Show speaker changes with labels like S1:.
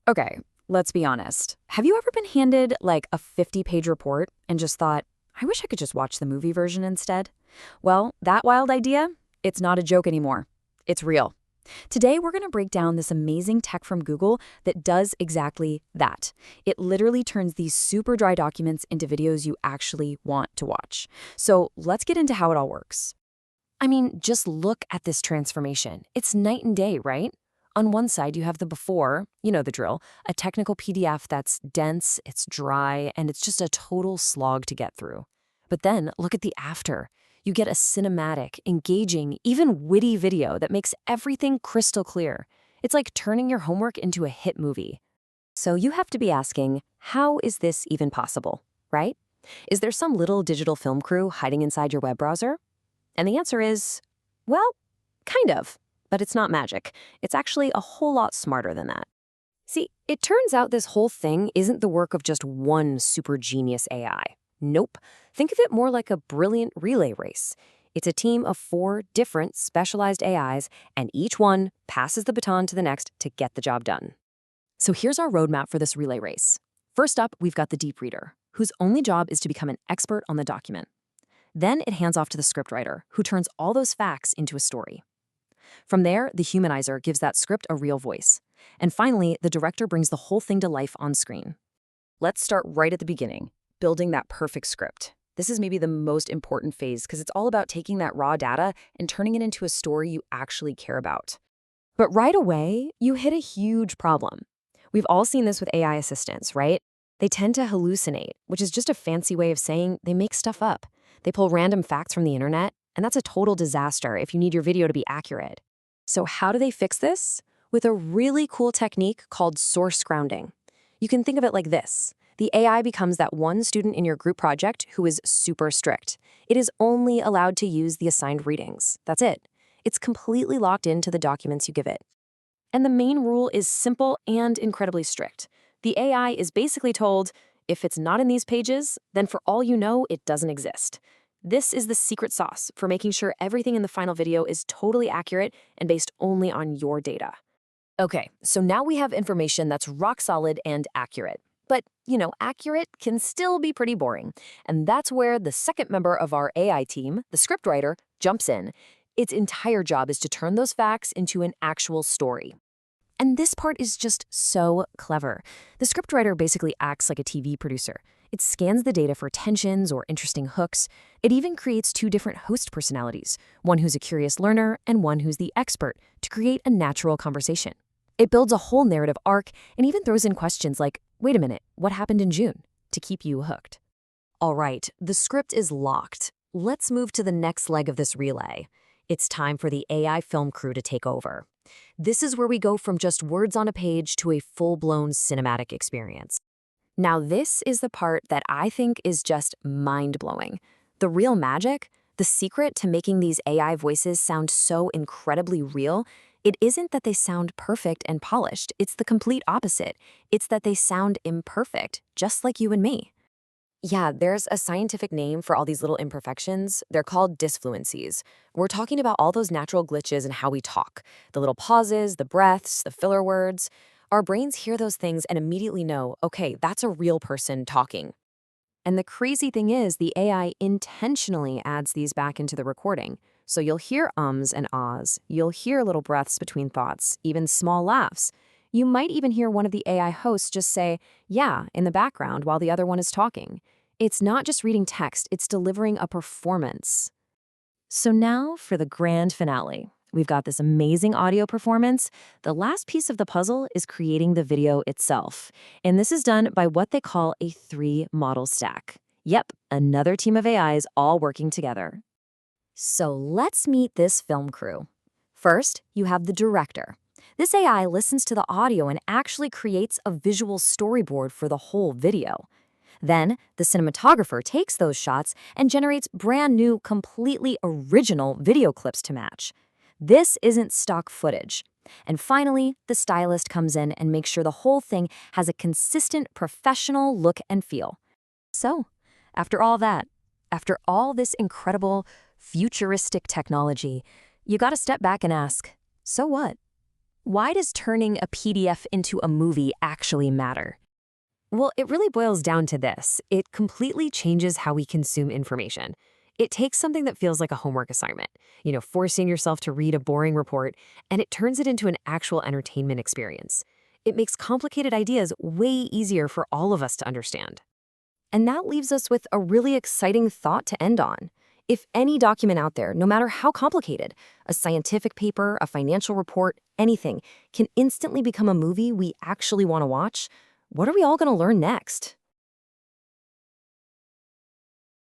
S1: Okay, let's be honest. Have you ever been handed like a 50-page report and just thought, I wish I could just watch the movie version instead? Well, that wild idea, it's not a joke anymore. It's real. Today, we're going to break down this amazing tech from Google that does exactly that. It literally turns these super dry documents into videos you actually want to watch. So let's get into how it all works. I mean, just look at this transformation. It's night and day, right? On one side, you have the before, you know the drill, a technical PDF that's dense, it's dry, and it's just a total slog to get through. But then look at the after. You get a cinematic, engaging, even witty video that makes everything crystal clear. It's like turning your homework into a hit movie. So you have to be asking, how is this even possible, right? Is there some little digital film crew hiding inside your web browser? And the answer is, well, kind of. But it's not magic. It's actually a whole lot smarter than that. See, it turns out this whole thing isn't the work of just one super genius AI. Nope. Think of it more like a brilliant relay race. It's a team of 4 different specialized AIs, and each one passes the baton to the next to get the job done. So here's our roadmap for this relay race. First up, we've got the deep reader, whose only job is to become an expert on the document. Then it hands off to the scriptwriter, who turns all those facts into a story. From there, the humanizer gives that script a real voice. And finally, the director brings the whole thing to life on screen. Let's start right at the beginning, building that perfect script. This is maybe the most important phase because it's all about taking that raw data and turning it into a story you actually care about. But right away, you hit a huge problem. We've all seen this with AI assistants, right? They tend to hallucinate, which is just a fancy way of saying they make stuff up. They pull random facts from the internet, and that's a total disaster if you need your video to be accurate. So how do they fix this? With a really cool technique called source grounding. You can think of it like this. The AI becomes that one student in your group project who is super strict. It is only allowed to use the assigned readings. That's it. It's completely locked into the documents you give it. And the main rule is simple and incredibly strict. The AI is basically told, if it's not in these pages, then for all you know, it doesn't exist. This is the secret sauce for making sure everything in the final video is totally accurate and based only on your data. Okay, so now we have information that's rock solid and accurate. But, accurate can still be pretty boring. And that's where the second member of our AI team, the scriptwriter, jumps in. Its entire job is to turn those facts into an actual story. And this part is just so clever. The scriptwriter basically acts like a TV producer. It scans the data for tensions or interesting hooks. It even creates 2 different host personalities, one who's a curious learner and one who's the expert, to create a natural conversation. It builds a whole narrative arc and even throws in questions like, wait a minute, what happened in June? To keep you hooked. All right, the script is locked. Let's move to the next leg of this relay. It's time for the AI film crew to take over. This is where we go from just words on a page to a full-blown cinematic experience. Now, this is the part that I think is just mind-blowing. The real magic, the secret to making these AI voices sound so incredibly real, it isn't that they sound perfect and polished. It's the complete opposite. It's that they sound imperfect, just like you and me. Yeah, there's a scientific name for all these little imperfections. They're called disfluencies. We're talking about all those natural glitches in how we talk. The little pauses, the breaths, the filler words. Our brains hear those things and immediately know, okay, that's a real person talking. And the crazy thing is, the AI intentionally adds these back into the recording. So you'll hear ums and ahs. You'll hear little breaths between thoughts, even small laughs. You might even hear one of the AI hosts just say, yeah, in the background while the other one is talking. It's not just reading text, it's delivering a performance. So now for the grand finale. We've got this amazing audio performance. The last piece of the puzzle is creating the video itself. And this is done by what they call a 3-model stack. Yep, another team of AIs all working together. So let's meet this film crew. First, you have the director. This AI listens to the audio and actually creates a visual storyboard for the whole video. Then, the cinematographer takes those shots and generates brand new, completely original video clips to match. This isn't stock footage. And finally, the stylist comes in and makes sure the whole thing has a consistent, professional look and feel. So, after all that, after all this incredible, futuristic technology, you gotta step back and ask, so what?
S2: Why does turning a PDF into a movie actually matter?
S3: Well, it really boils down to this. It completely changes how we consume information. It takes something that feels like a homework assignment, forcing yourself to read a boring report, and it turns it into an actual entertainment experience. It makes complicated ideas way easier for all of us to understand. And that leaves us with a really exciting thought to end on. If any document out there, no matter how complicated, a scientific paper, a financial report, anything, can instantly become a movie we actually want to watch, what are we all going to learn next?